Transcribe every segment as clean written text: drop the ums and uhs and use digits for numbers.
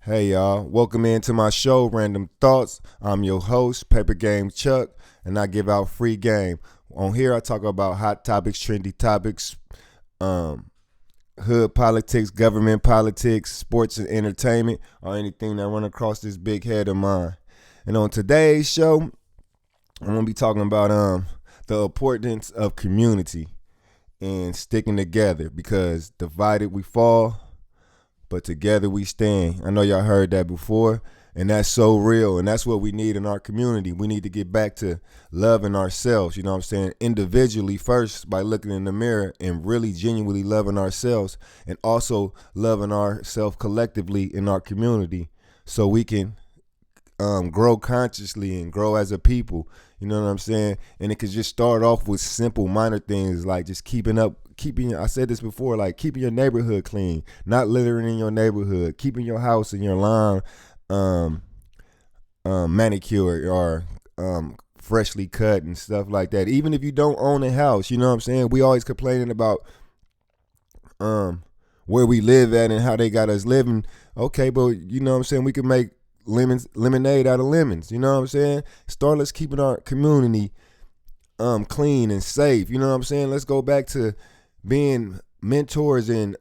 Hey y'all, welcome into my show, Random Thoughts. I'm your host, Paper Game Chuck, and I give out free game. On here, I talk about hot topics, trendy topics, hood politics, government politics, sports and entertainment, or anything that run across this big head of mine. And on today's show, I'm gonna be talking about the importance of community and sticking together, because divided we fall, but together we stand. I know y'all heard that before, and that's so real, and that's what we need in our community. We need to get back to loving ourselves, you know what I'm saying, individually first, by looking in the mirror and really genuinely loving ourselves, and also loving ourselves collectively in our community, so we can grow consciously and grow as a people. You know what I'm saying? And it could just start off with simple minor things like just keeping, I said this before, like keeping your neighborhood clean, not littering in your neighborhood, keeping your house and your lawn manicured or freshly cut and stuff like that. Even if you don't own a house, you know what I'm saying? We always complaining about where we live at and how they got us living. Okay, but you know what I'm saying? We could make lemonade out of lemons, you know what I'm saying? Let's keeping our community clean and safe, you know what I'm saying? Let's go back to being mentors and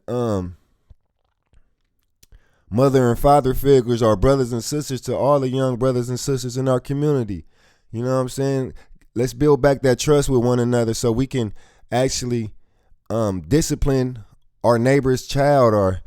mother and father figures, our brothers and sisters, to all the young brothers and sisters in our community. You know what I'm saying? Let's build back that trust with one another so we can actually discipline our neighbor's child, or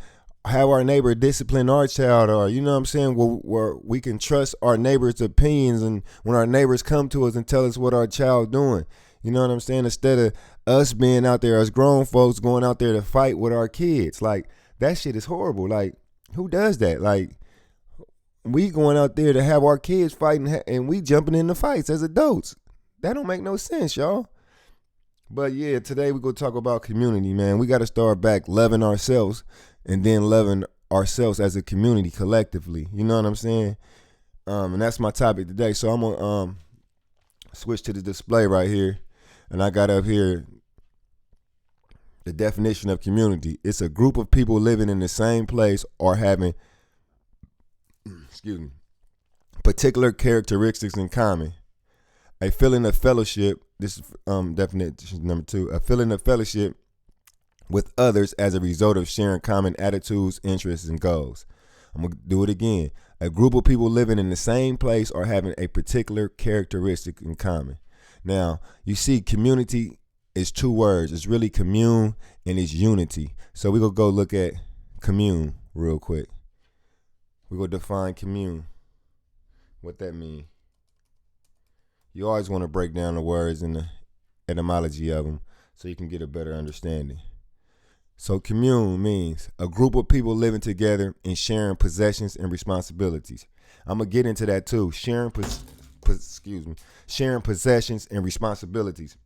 have our neighbor discipline our child, or you know what I'm saying, where we can trust our neighbor's opinions, and when our neighbors come to us and tell us what our child doing, you know what I'm saying, instead of us being out there as grown folks going out there to fight with our kids. Like, that shit is horrible. Like, who does that? Like, we going out there to have our kids fighting, and we jumping in the fights as adults. That don't make no sense, y'all. But yeah, today we're going to talk about community, man. We got to start back loving ourselves, and then loving ourselves as a community collectively. You know what I'm saying? And that's my topic today. So I'm going to switch to the display right here. And I got up here the definition of community. It's a group of people living in the same place or having, particular characteristics in common. A feeling of fellowship. This is definition number 2. A feeling of fellowship with others as a result of sharing common attitudes, interests, and goals. I'm going to do it again. A group of people living in the same place or having a particular characteristic in common. Now, you see, community is 2 words. It's really commune and it's unity. So we're going to go look at commune real quick. We're going to define commune. What that mean? You always want to break down the words and the etymology of them so you can get a better understanding. So commune means a group of people living together and sharing possessions and responsibilities. I'm going to get into that too. Sharing possessions and responsibilities.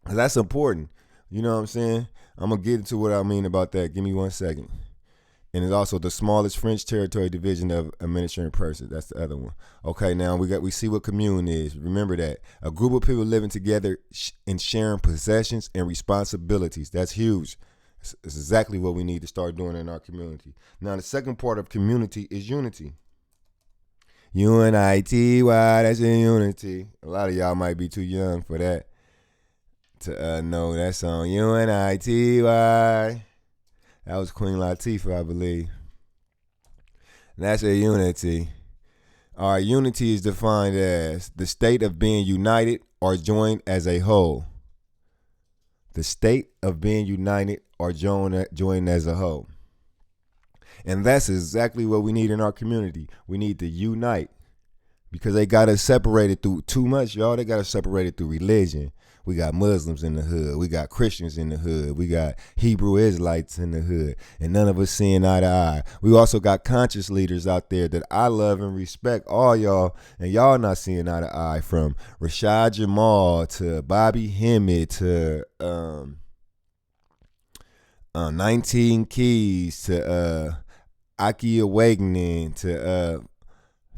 That's important. You know what I'm saying? I'm going to get into what I mean about that. Give me 1 second. And it's also the smallest French territory division of administrative person. That's the other one. Okay, now we see what commune is. Remember that. A group of people living together and sharing possessions and responsibilities. That's huge. It's exactly what we need to start doing in our community. Now, the second part of community is unity. UNITY, that's in unity. A lot of y'all might be too young for that to know that song. UNITY. That was Queen Latifah, I believe. And that's a unity. All right, unity is defined as the state of being united or joined as a whole. The state of being united or joined as a whole. And that's exactly what we need in our community. We need to unite, because they got us separated through too much, y'all. They got us separated through religion. We got Muslims in the hood. We got Christians in the hood. We got Hebrew Israelites in the hood. And none of us seeing eye to eye. We also got conscious leaders out there that I love and respect, all y'all. And y'all not seeing eye to eye, from Rashad Jamal to Bobby Hemmett to 19 Keys to Aki Awakening to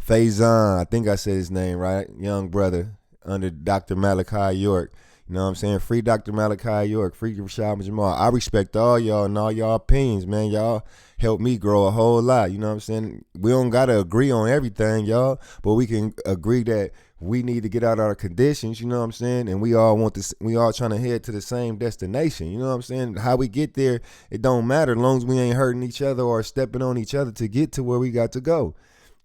Faison. I think I said his name right. Young brother under Dr. Malachi York. You know what I'm saying? Free Dr. Malachi York, free Rashad Jamal. I respect all y'all and all y'all opinions, man. Y'all helped me grow a whole lot. You know what I'm saying? We don't gotta agree on everything, y'all, but we can agree that we need to get out of our conditions, you know what I'm saying? And we all want this, we all trying to head to the same destination, you know what I'm saying? How we get there, it don't matter as long as we ain't hurting each other or stepping on each other to get to where we got to go.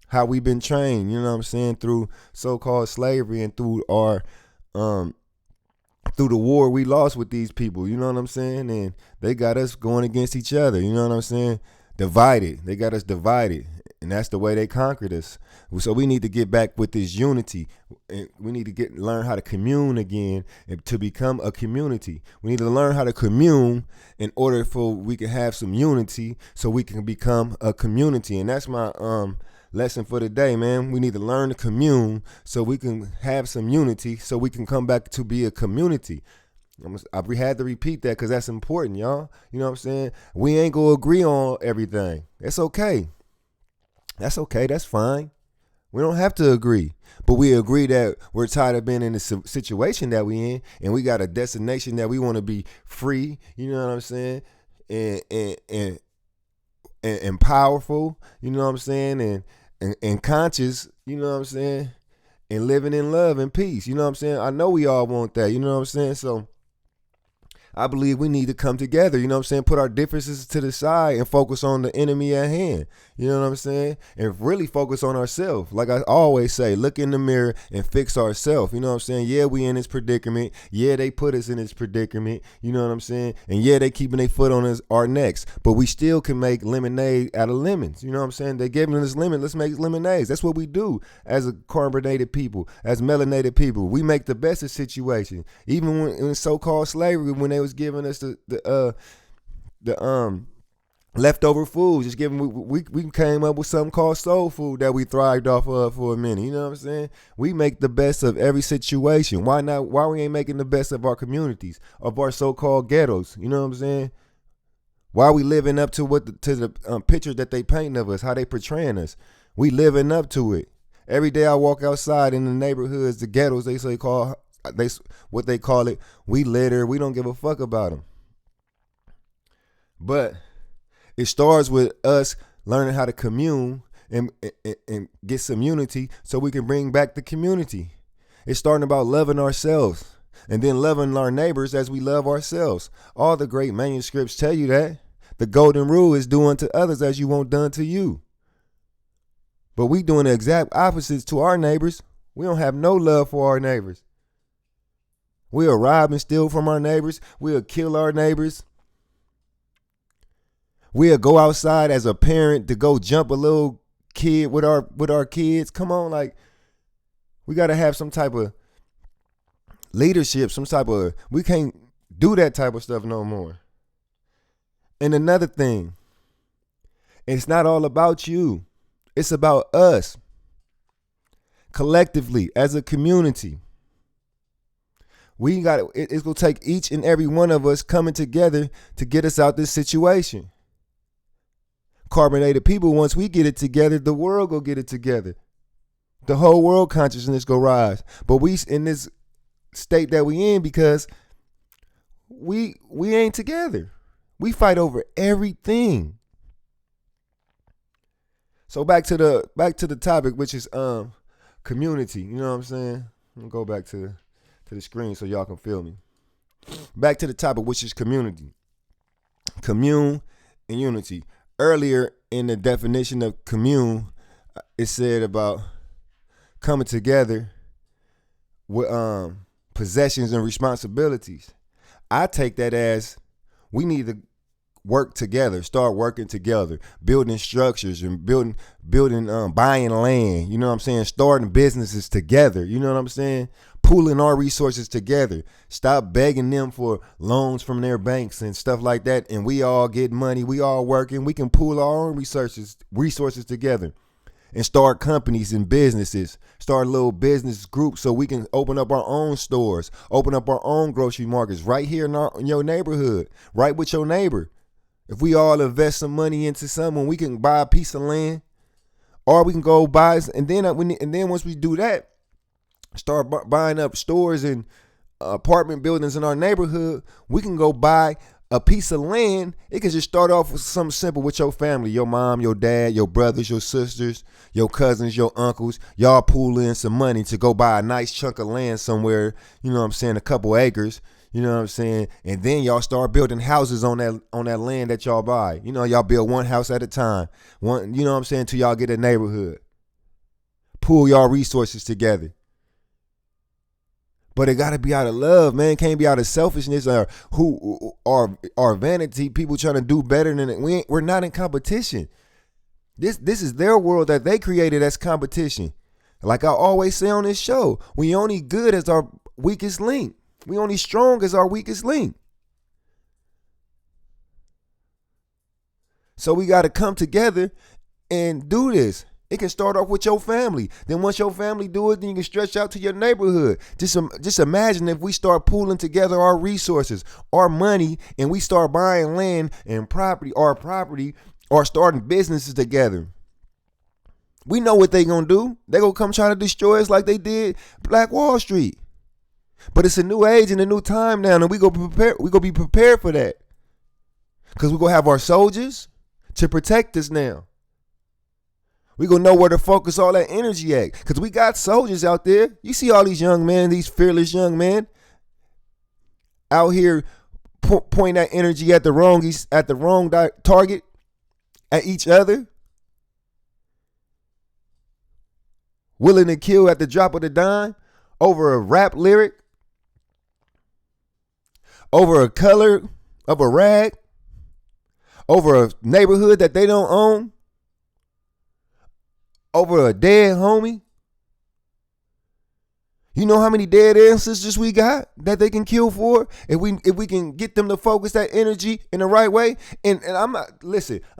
How we been trained, you know what I'm saying, through so-called slavery and through our through the war we lost with these people, you know what I'm saying? And they got us going against each other, you know what I'm saying? Divided. They got us divided. And that's the way they conquered us. So we need to get back with this unity. And we need to learn how to commune again and to become a community. We need to learn how to commune in order for we can have some unity so we can become a community. And that's my lesson for today, man. We need to learn to commune so we can have some unity so we can come back to be a community. I've had to repeat that because that's important, y'all. You know what I'm saying? We ain't gonna agree on everything. That's okay. That's okay. That's fine. We don't have to agree. But we agree that we're tired of being in the situation that we in, and we got a destination that we want to be free, you know what I'm saying? And powerful, you know what I'm saying? And conscious, you know what I'm saying? And living in love and peace, you know what I'm saying? I know we all want that, you know what I'm saying? So I believe we need to come together, you know what I'm saying? Put our differences to the side and focus on the enemy at hand, you know what I'm saying? And really focus on ourselves. Like I always say, look in the mirror and fix ourselves, you know what I'm saying? Yeah, we in this predicament. Yeah, they put us in this predicament, you know what I'm saying? And yeah, they keeping their foot on our necks, but we still can make lemonade out of lemons, you know what I'm saying? They giving us lemon, let's make lemonades. That's what we do as a carbonated people, as melanated people. We make the best of situation. Even when in so-called slavery, when they was giving us the leftover foods, just giving we came up with something called soul food that we thrived off of for a minute. You know what I'm saying? We make the best of every situation. Why not? Why we ain't making the best of our communities, of our so-called ghettos? You know what I'm saying? Why we living up to the picture that they painting of us, how they portraying us? We living up to it. Every day I walk outside in the neighborhoods, the ghettos, what they call it, we litter. We don't give a fuck about them. But it starts with us learning how to commune and get some unity so we can bring back the community. It's starting about loving ourselves and then loving our neighbors as we love ourselves. All the great manuscripts tell you that. The golden rule is do unto others as you want done to you. But we doing the exact opposites to our neighbors. We don't have no love for our neighbors. We'll rob and steal from our neighbors. We'll kill our neighbors. We'll go outside as a parent to go jump a little kid with our kids. Come on, like, we got to have some type of leadership, we can't do that type of stuff no more. And another thing, it's not all about you. It's about us collectively as a community. It's going to take each and every one of us coming together to get us out this situation. Carbonated people, once we get it together, the world go get it together. The whole world consciousness go rise. But we in this state that we in because we ain't together. We fight over everything. So back to the topic, which is community. You know what I'm saying? I'm gonna go back to the screen so y'all can feel me. Back to the topic, which is community. Commune and unity. Earlier in the definition of commune, it said about coming together with possessions and responsibilities. I take that as we need to work together, start working together, building structures and building, buying land, you know what I'm saying? Starting businesses together, you know what I'm saying? Pooling our resources together. Stop begging them for loans from their banks and stuff like that. And we all get money, we all working. We can pool our own resources together and start companies and businesses, start little business groups so we can open up our own stores, open up our own grocery markets right here in your neighborhood, right with your neighbor. If we all invest some money into someone, we can buy a piece of land, or we can go buy, and then once we do that, start buying up stores and apartment buildings in our neighborhood, we can go buy a piece of land. It can just start off with something simple with your family, your mom, your dad, your brothers, your sisters, your cousins, your uncles. Y'all pool in some money to go buy a nice chunk of land somewhere, you know what I'm saying, a couple acres, you know what I'm saying? And then y'all start building houses on that land that y'all buy. You know, y'all build one house at a time. One, you know what I'm saying, till y'all get a neighborhood. Pool y'all resources together. But it got to be out of love, man. It can't be out of selfishness or vanity. People trying to do better than it. We're not in competition. This is their world that they created as competition. Like I always say on this show, we only good as our weakest link. We only strong as our weakest link. So we got to come together and do this. It can start off with your family. Then once your family do it, then you can stretch out to your neighborhood. Just imagine if we start pooling together our resources, our money, and we start buying land and property, or starting businesses together. We know what they gonna do. They gonna come try to destroy us like they did Black Wall Street. But it's a new age and a new time now, and we gonna be prepared for that. Because we gonna have our soldiers to protect us now. We gonna know where to focus all that energy at. Because we got soldiers out there. You see all these young men, these fearless young men out here pointing that energy at the wrong target, at each other. Willing to kill at the drop of the dime over a rap lyric, over a color of a rag, over a neighborhood that they don't own, over a dead homie. You know how many dead ancestors we got that they can kill for if we can get them to focus that energy in the right way. And I'm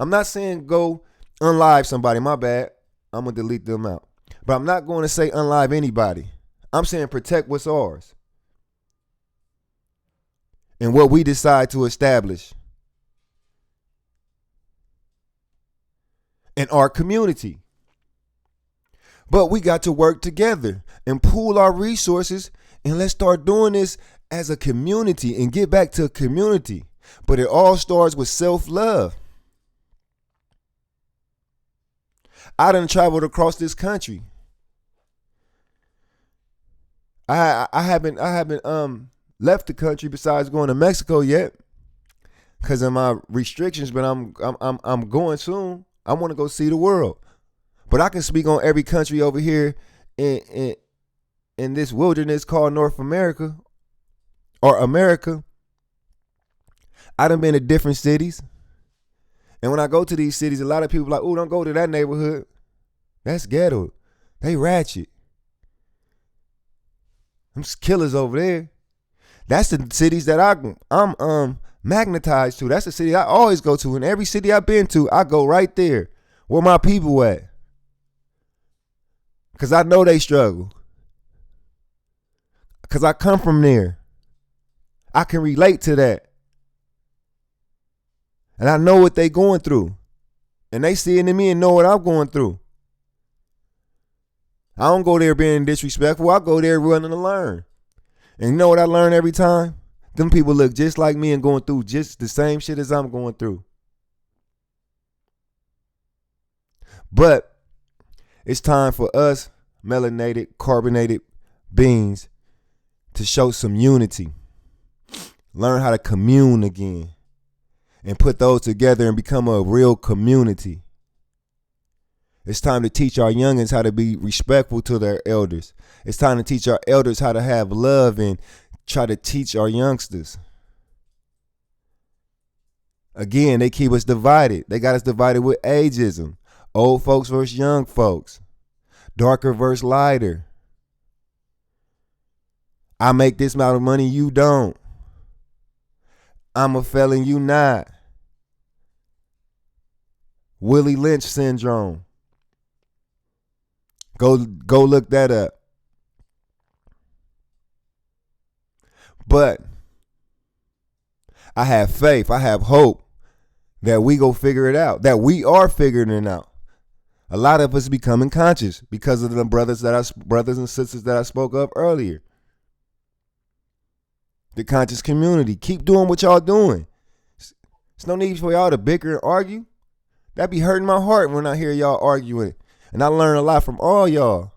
not saying go unlive somebody. My bad. I'm gonna delete them out. But I'm not going to say unlive anybody. I'm saying protect what's ours and what we decide to establish in our community. But we got to work together and pool our resources, and let's start doing this as a community and get back to a community. But it all starts with self-love. I done traveled across this country. I haven't left the country besides going to Mexico yet because of my restrictions, but I'm going soon. I want to go see the world. But I can speak on every country over here in this wilderness called North America or America. I done been to different cities. And when I go to these cities, a lot of people are like, oh, don't go to that neighborhood. That's ghetto. They ratchet. Them killers over there. That's the cities that I'm magnetized to. That's the city I always go to. And every city I've been to, I go right there. Where my people at? Because I know they struggle. Because I come from there. I can relate to that. And I know what they going through. And they see it in me and know what I'm going through. I don't go there being disrespectful. I go there running to learn. And you know what I learn every time? Them people look just like me and going through just the same shit as I'm going through. But it's time for us, melanated, carbonated beings, to show some unity. Learn how to commune again. And put those together and become a real community. It's time to teach our youngins how to be respectful to their elders. It's time to teach our elders how to have love and try to teach our youngsters. Again, they keep us divided. They got us divided with ageism. Old folks versus young folks. Darker versus lighter. I make this amount of money, you don't. I'm a felon, you not. Willie Lynch syndrome. Go look that up. But I have faith, I have hope that we go figure it out, that we are figuring it out. A lot of us becoming conscious because of the brothers and sisters that I spoke of earlier. The conscious community. Keep doing what y'all doing. There's no need for y'all to bicker and argue. That be hurting my heart when I hear y'all arguing. And I learn a lot from all y'all.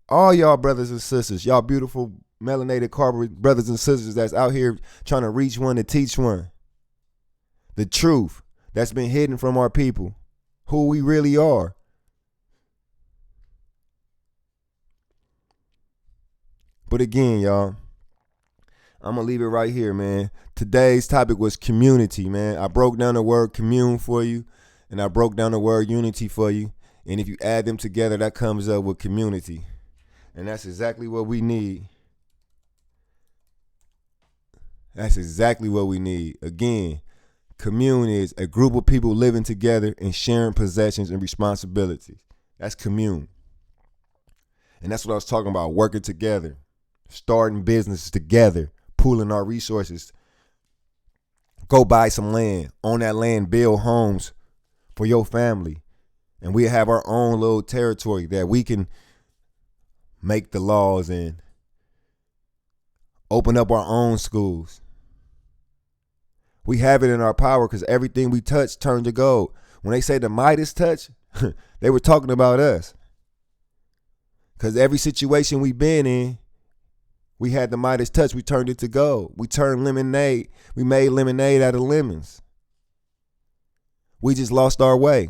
All y'all brothers and sisters. Y'all beautiful melanated carpet brothers and sisters that's out here trying to reach one to teach one. The truth that's been hidden from our people. Who we really are. But again, y'all, I'm going to leave it right here, man. Today's topic was community, man. I broke down the word commune for you, and I broke down the word unity for you. And if you add them together, that comes up with community. And that's exactly what we need. That's exactly what we need. Again, commune is a group of people living together and sharing possessions and responsibilities. That's commune. And that's what I was talking about, working together. Starting businesses together, pooling our resources. Go buy some land. On that land, build homes for your family. And we have our own little territory that we can make the laws in. Open up our own schools. We have it in our power because everything we touch turned to gold. When they say the Midas touch, they were talking about us. Because every situation we've been in, we had the Midas touch. We turned it to gold. We turned lemonade. We made lemonade out of lemons. We just lost our way.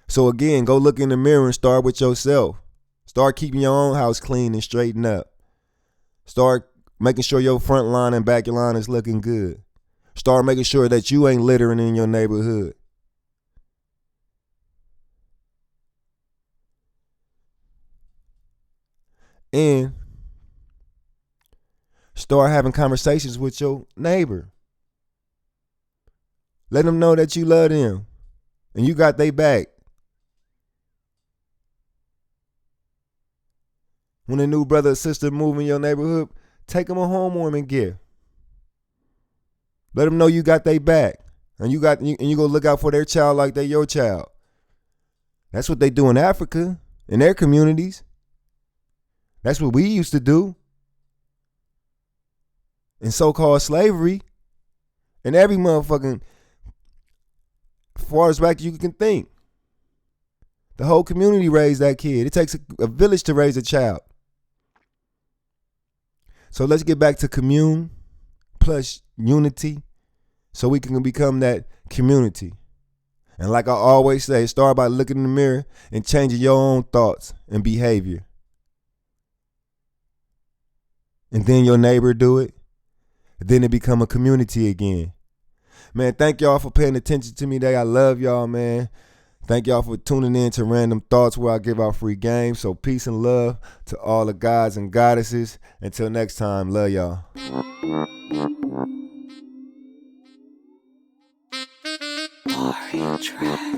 So again, go look in the mirror and start with yourself. Start keeping your own house clean and straightened up. Start making sure your front line and back line is looking good. Start making sure that you ain't littering in your neighborhood. And start having conversations with your neighbor. Let them know that you love them and you got their back. When a new brother or sister move in your neighborhood, take them a homewarming gift. Let them know you got their back, and you go look out for their child like they your child. That's what they do in Africa, in their communities. That's what we used to do in so-called slavery. And every motherfucking, far as back you can think. The whole community raised that kid. It takes a village to raise a child. So let's get back to commune plus unity so we can become that community. And like I always say, start by looking in the mirror and changing your own thoughts and behavior. And then your neighbor do it. Then it become a community again. Man, thank y'all for paying attention to me today. I love y'all, man. Thank y'all for tuning in to Random Thoughts where I give out free games. So peace and love to all the gods and goddesses. Until next time, love y'all. Warrior Track.